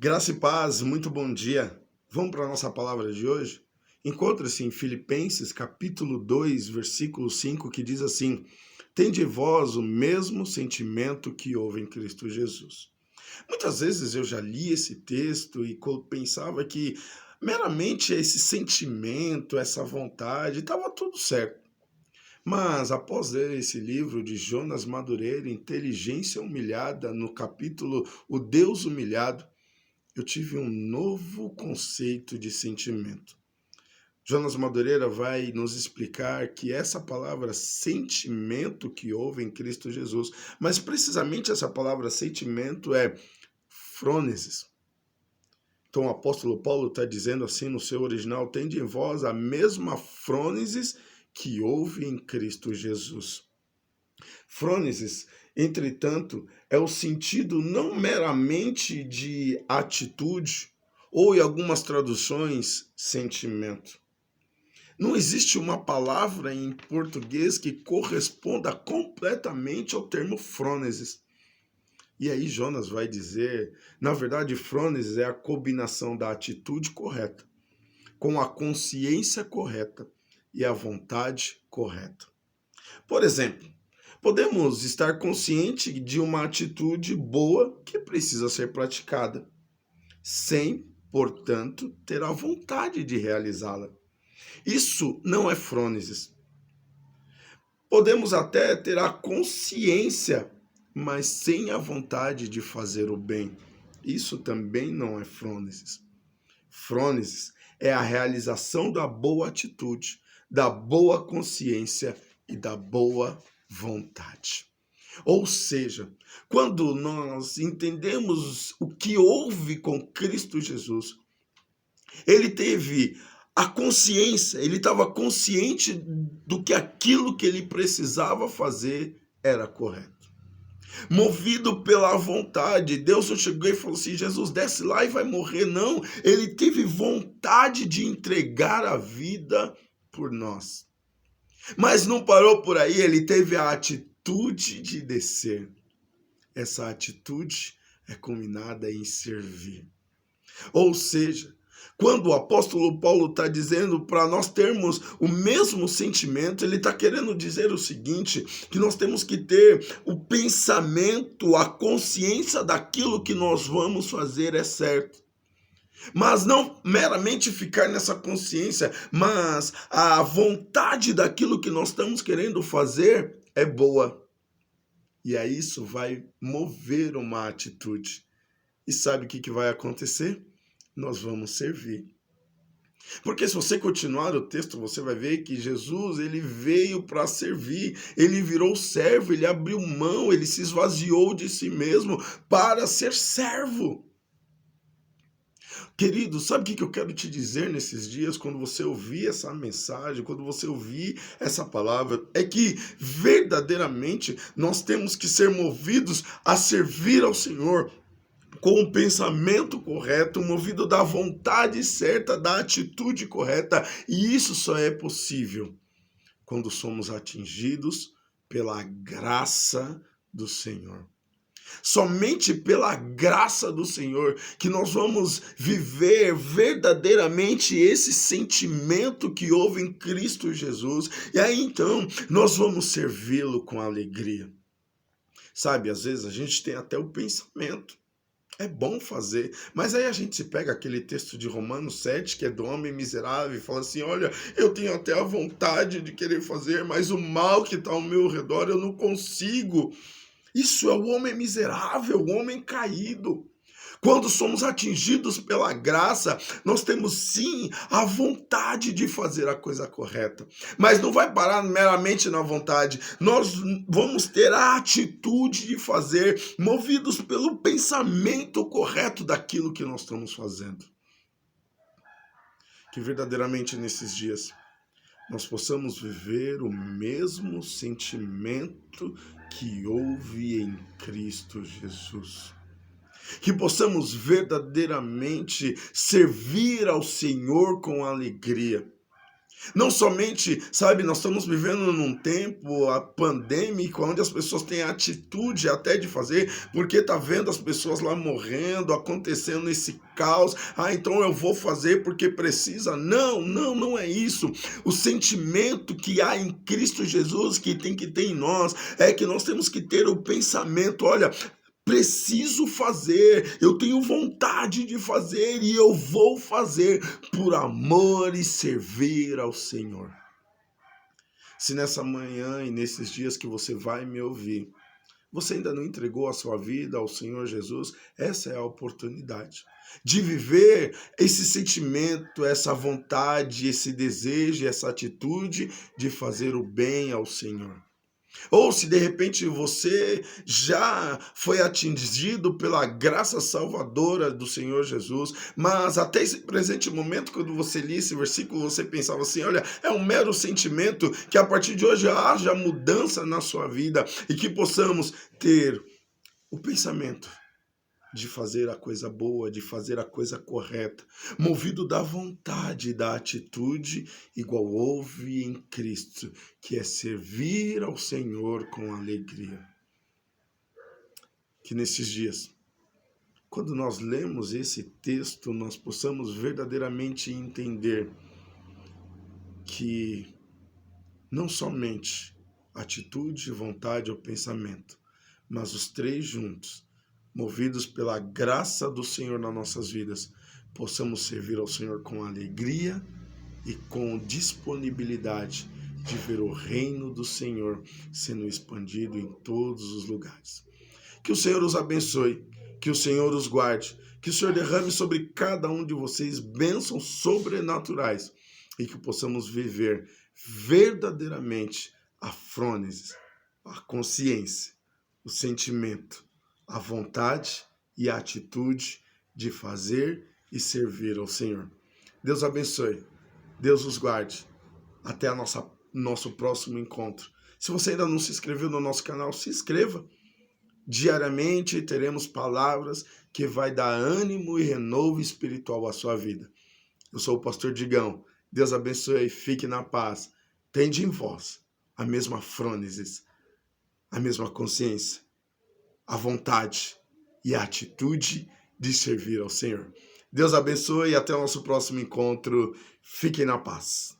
Graça e paz, muito bom dia. Vamos para a nossa palavra de hoje? Encontra-se em Filipenses capítulo 2, versículo 5, que diz assim: Tende vós o mesmo sentimento que houve em Cristo Jesus. Muitas vezes eu já li esse texto e pensava que meramente esse sentimento, essa vontade, estava tudo certo. Mas após ler esse livro de Jonas Madureira, Inteligência Humilhada, no capítulo O Deus Humilhado, eu tive um novo conceito de sentimento. Jonas Madureira vai nos explicar que essa palavra sentimento que houve em Cristo Jesus, mas precisamente essa palavra sentimento é frônesis. Então o apóstolo Paulo está dizendo assim no seu original: tende em vós a mesma frônesis que houve em Cristo Jesus. Frônesis, entretanto, é o sentido não meramente de atitude, ou em algumas traduções, sentimento. Não existe uma palavra em português que corresponda completamente ao termo frônesis. E aí Jonas vai dizer, na verdade, frônesis é a combinação da atitude correta, com a consciência correta e a vontade correta. Por exemplo, podemos estar conscientes de uma atitude boa que precisa ser praticada, sem, portanto, ter a vontade de realizá-la. Isso não é frônesis. Podemos até ter a consciência, mas sem a vontade de fazer o bem. Isso também não é frônesis. Frônesis é a realização da boa atitude, da boa consciência e da boa vontade. Ou seja, quando nós entendemos o que houve com Cristo Jesus, ele teve a consciência, ele estava consciente do que aquilo que ele precisava fazer era correto. Movido pela vontade, Deus não chegou e falou assim: Jesus, desce lá e vai morrer. Não, ele teve vontade de entregar a vida por nós. Mas não parou por aí, ele teve a atitude de descer. Essa atitude é combinada em servir. Ou seja, quando o apóstolo Paulo está dizendo para nós termos o mesmo sentimento, ele está querendo dizer o seguinte, que nós temos que ter o pensamento, a consciência daquilo que nós vamos fazer é certo. Mas não meramente ficar nessa consciência, mas a vontade daquilo que nós estamos querendo fazer é boa. E aí isso vai mover uma atitude. E sabe o que vai acontecer? Nós vamos servir. Porque se você continuar o texto, você vai ver que Jesus, ele veio para servir, ele virou servo, ele abriu mão, ele se esvaziou de si mesmo para ser servo. Querido, sabe o que eu quero te dizer nesses dias, quando você ouvir essa mensagem, quando você ouvir essa palavra, é que verdadeiramente nós temos que ser movidos a servir ao Senhor com o pensamento correto, movido da vontade certa, da atitude correta, e isso só é possível quando somos atingidos pela graça do Senhor. Somente pela graça do Senhor que nós vamos viver verdadeiramente esse sentimento que houve em Cristo Jesus. E aí então nós vamos servi-lo com alegria. Sabe, às vezes a gente tem até o pensamento. É bom fazer, mas aí a gente se pega aquele texto de Romanos 7, que é do homem miserável, e fala assim: olha, eu tenho até a vontade de querer fazer, mas o mal que está ao meu redor eu não consigo. Isso é o homem miserável, o homem caído. Quando somos atingidos pela graça, nós temos sim a vontade de fazer a coisa correta. Mas não vai parar meramente na vontade. Nós vamos ter a atitude de fazer, movidos pelo pensamento correto daquilo que nós estamos fazendo. Que verdadeiramente nesses dias nós possamos viver o mesmo sentimento que houve em Cristo Jesus. Que possamos verdadeiramente servir ao Senhor com alegria. Não somente, sabe, nós estamos vivendo num tempo pandêmico, onde as pessoas têm a atitude até de fazer, porque tá vendo as pessoas lá morrendo, acontecendo esse caos. Ah, então eu vou fazer porque precisa. Não, não, não é isso. O sentimento que há em Cristo Jesus, que tem que ter em nós, é que nós temos que ter o pensamento, olha, preciso fazer, eu tenho vontade de fazer e eu vou fazer por amor e servir ao Senhor. Se nessa manhã e nesses dias que você vai me ouvir, você ainda não entregou a sua vida ao Senhor Jesus, essa é a oportunidade de viver esse sentimento, essa vontade, esse desejo, essa atitude de fazer o bem ao Senhor. Ou se de repente você já foi atingido pela graça salvadora do Senhor Jesus, mas até esse presente momento, quando você lia esse versículo, você pensava assim: olha, é um mero sentimento, que a partir de hoje haja mudança na sua vida e que possamos ter o pensamento de fazer a coisa boa, de fazer a coisa correta, movido da vontade, da atitude, igual houve em Cristo, que é servir ao Senhor com alegria. Que nesses dias, quando nós lemos esse texto, nós possamos verdadeiramente entender que não somente atitude, vontade ou pensamento, mas os três juntos, movidos pela graça do Senhor nas nossas vidas, possamos servir ao Senhor com alegria e com disponibilidade de ver o reino do Senhor sendo expandido em todos os lugares. Que o Senhor os abençoe, que o Senhor os guarde, que o Senhor derrame sobre cada um de vocês bênçãos sobrenaturais e que possamos viver verdadeiramente a frônese, a consciência, o sentimento, a vontade e a atitude de fazer e servir ao Senhor. Deus abençoe, Deus os guarde. Até nosso próximo encontro. Se você ainda não se inscreveu no nosso canal, se inscreva. Diariamente teremos palavras que vai dar ânimo e renovo espiritual à sua vida. Eu sou o pastor Digão. Deus abençoe e fique na paz. Tende em vós a mesma frônesis, a mesma consciência, a vontade e a atitude de servir ao Senhor. Deus abençoe e até o nosso próximo encontro. Fiquem na paz.